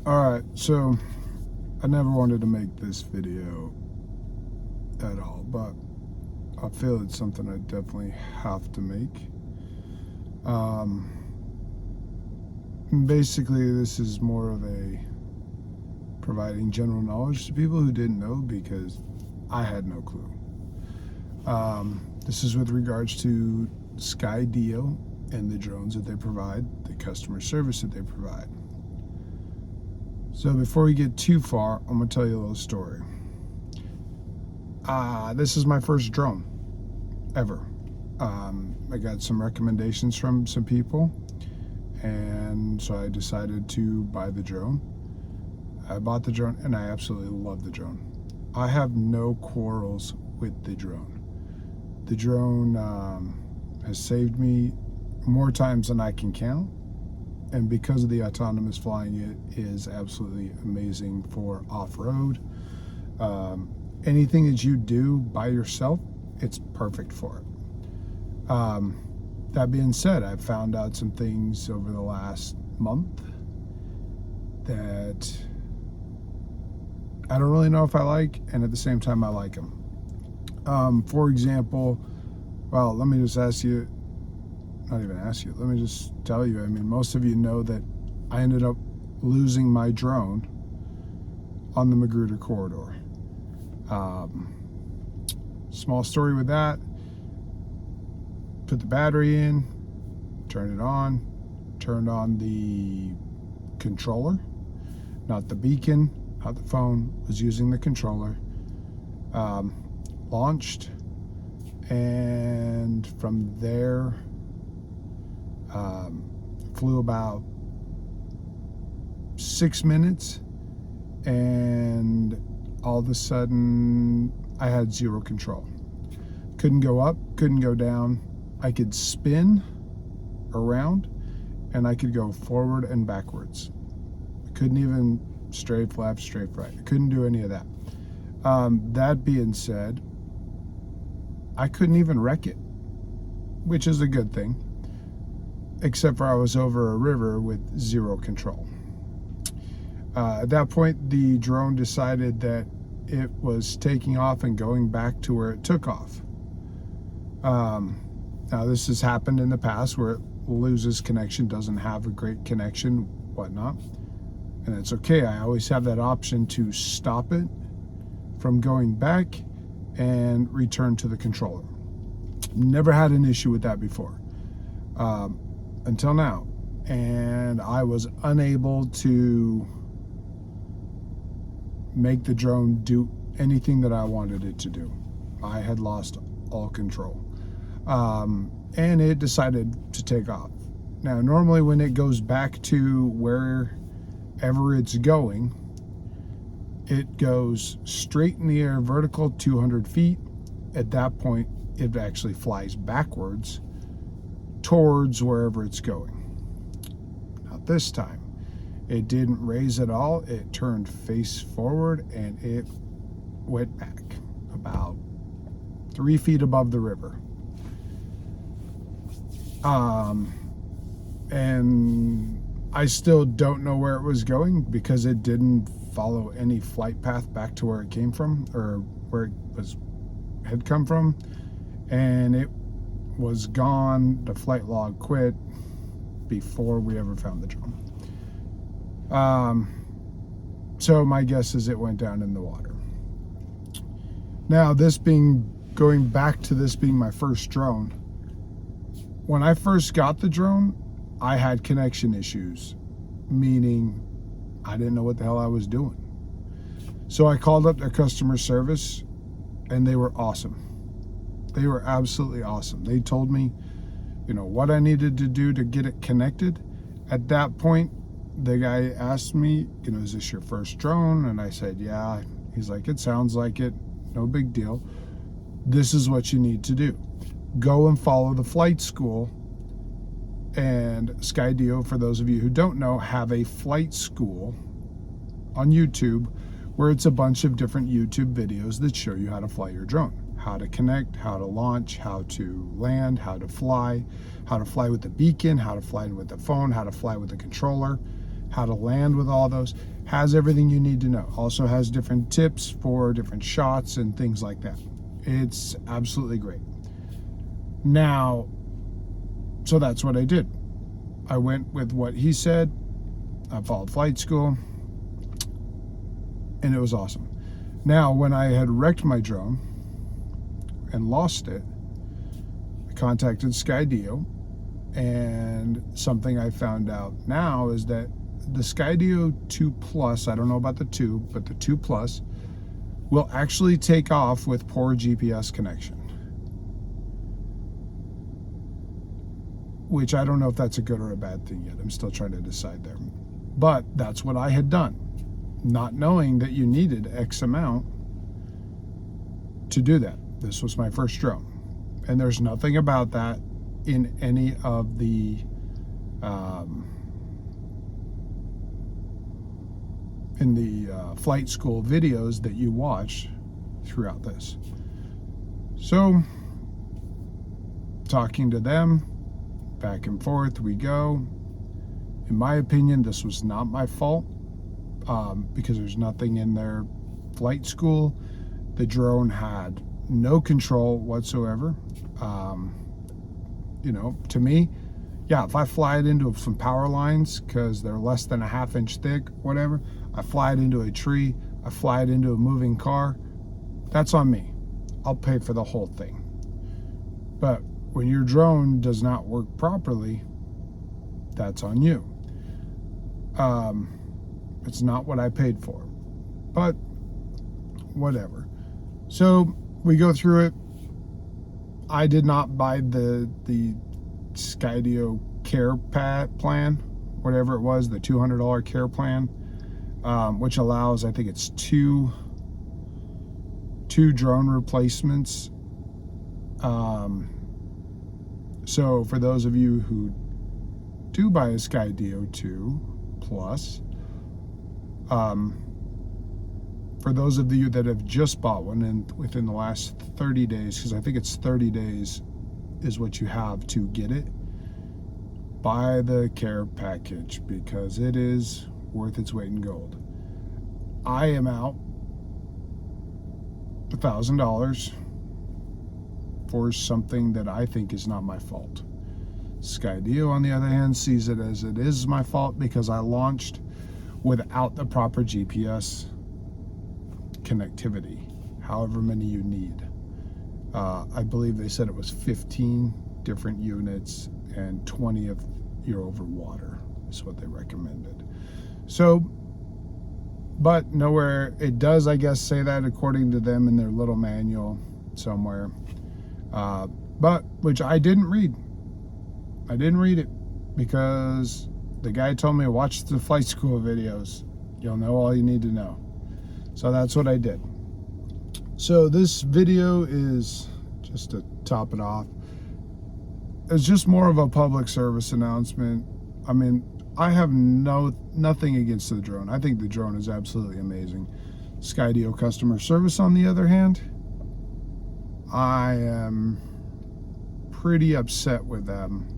Alright, so I never wanted to make this video at all, but I feel it's something I definitely have to make. Basically, this is more of a providing general knowledge to people who didn't know, because I had no clue. This is with regards to Skydio and the drones that they provide, the customer service that they provide. So before we get too far, I'm going to tell you a little story. This is my first drone ever. I got some recommendations from some people, and so I decided to buy the drone. I bought the drone, and I absolutely love the drone. I have no quarrels with the drone. The drone has saved me more times than I can count, and because of the autonomous flying, it is absolutely amazing for off-road. Anything that you do by yourself, it's perfect for it. That being said, I've found out some things over the last month that I don't really know if I like, and at the same time I like them. For example, well, let me just ask you, not even ask you, let me just tell you, I mean, most of you know that I ended up losing my drone on the Magruder corridor. Small story with that. Put the battery in, turned it on, turned on the controller, not the beacon, not the phone, was using the controller. Launched, and from there flew about 6 minutes, and all of a sudden I had zero control. Couldn't go up, couldn't go down. I could spin around, and I could go forward and backwards. I couldn't even strafe left, strafe right. I couldn't do any of that. That being said, I couldn't even wreck it, which is a good thing, except for I was over a river with zero control. At that point, the drone decided that it was taking off and going back to where it took off. Now, this has happened in the past where it loses connection, doesn't have a great connection, whatnot, and it's okay. I always have that option to stop it from going back and return to the controller. Never had an issue with that before, until now, and I was unable to make the drone do anything that I wanted it to do. I had lost all control. And it decided to take off. Now, normally when it goes back to wherever it's going, it goes straight in the air, vertical, 200 feet. At that point, it actually flies backwards towards wherever it's going. Not this time. It didn't raise at all. It turned face forward, and it went back about 3 feet above the river. And I still don't know where it was going, because it didn't follow any flight path back to where it came from, or where it had come from, and it was gone. The flight log quit before we ever found the drone. So my guess is it went down in the water. Now, going back to this being my first drone, when I first got the drone, I had connection issues, meaning I didn't know what the hell I was doing. So I called up their customer service, and they were awesome. They were absolutely awesome. They told me, what I needed to do to get it connected. At that point, the guy asked me, is this your first drone? And I said, yeah. He's like, it sounds like it. No big deal. This is what you need to do. Go and follow the flight school. And Skydio, for those of you who don't know, have a flight school on YouTube where it's a bunch of different YouTube videos that show you how to fly your drone. How to connect, how to launch, how to land, how to fly with the beacon, how to fly with the phone, how to fly with the controller, how to land with all those. Has everything you need to know. Also has different tips for different shots and things like that. It's absolutely great. Now, so that's what I did. I went with what he said. I followed flight school, and it was awesome. Now, when I had wrecked my drone and lost it, I contacted Skydio, and something I found out now is that the Skydio 2 Plus, I don't know about the 2, but the 2 Plus will actually take off with poor GPS connection. Which I don't know if that's a good or a bad thing yet. I'm still trying to decide there. But that's what I had done, not knowing that you needed X amount to do that. This was my first drone. And there's nothing about that in any of the flight school videos that you watch throughout this. So, talking to them, back and forth we go. In my opinion, this was not my fault because there's nothing in their flight school. The drone had no control whatsoever. You know, to me, yeah, if I fly it into some power lines because they're less than a ½ inch thick, whatever, I fly it into a tree, I fly it into a moving car, that's on me. I'll pay for the whole thing. But when your drone does not work properly, that's on you. It's not what I paid for, but whatever. So we go through it. I did not buy the Skydio care plan, whatever it was, the $200 care plan, which allows, I think it's two drone replacements. So for those of you who do buy a Skydio 2 Plus, for those of you that have just bought one and within the last 30 days, because I think it's 30 days is what you have to get it, buy the care package because it is worth its weight in gold. I am out $1,000 for something that I think is not my fault. Skydio, on the other hand, sees it as it is my fault because I launched without the proper GPS connectivity, however many you need. I believe they said it was 15 different units and 20 if you're over water is what they recommended. So, but nowhere, it does, I guess, say that according to them in their little manual somewhere. But, which I didn't read. I didn't read it because the guy told me to watch the flight school videos. You'll know all you need to know. So that's what I did. So this video is, just to top it off, it's just more of a public service announcement. I mean, I have nothing against the drone. I think the drone is absolutely amazing. Skydio customer service, on the other hand, I am pretty upset with them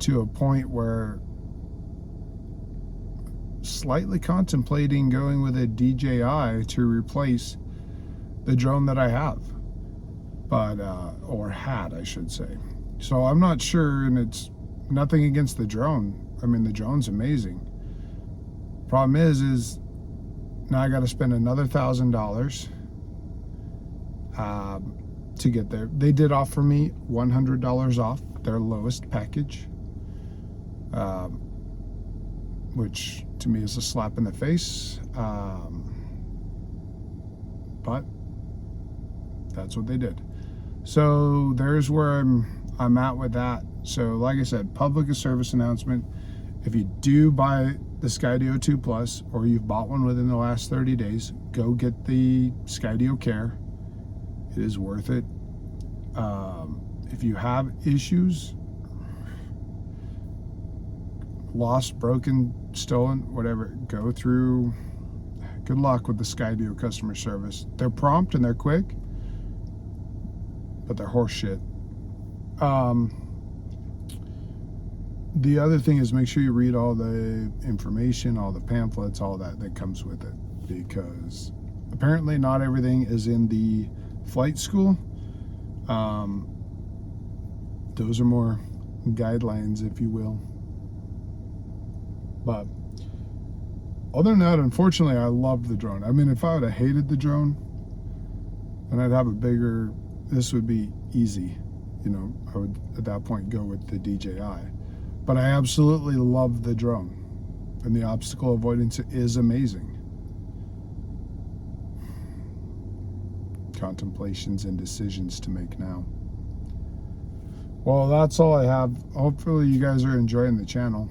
to a point where slightly contemplating going with a DJI to replace the drone that I have, but or had, I should say. So I'm not sure, and it's nothing against the drone. I mean, the drone's amazing. Problem is now I got to spend another $1,000 to get there. They did offer me $100 off their lowest package, which to me is a slap in the face, but that's what they did. So there's where I'm at with that. So like I said, public service announcement. If you do buy the Skydio 2 Plus, or you've bought one within the last 30 days, go get the Skydio Care. It is worth it. If you have issues, lost, broken, stolen, whatever, go through. Good luck with the Skydio customer service. They're prompt and they're quick, but they're horse shit. the other thing is make sure you read all the information, all the pamphlets, all that comes with it, because apparently not everything is in the flight school. Those are more guidelines, if you will. But other than that, unfortunately, I loved the drone. I mean, if I would have hated the drone, then I'd have a bigger, this would be easy. You know, I would at that point go with the DJI. But I absolutely love the drone. And the obstacle avoidance is amazing. Contemplations and decisions to make now. Well, that's all I have. Hopefully you guys are enjoying the channel.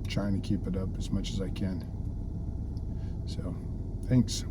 Trying to keep it up as much as I can. So, thanks.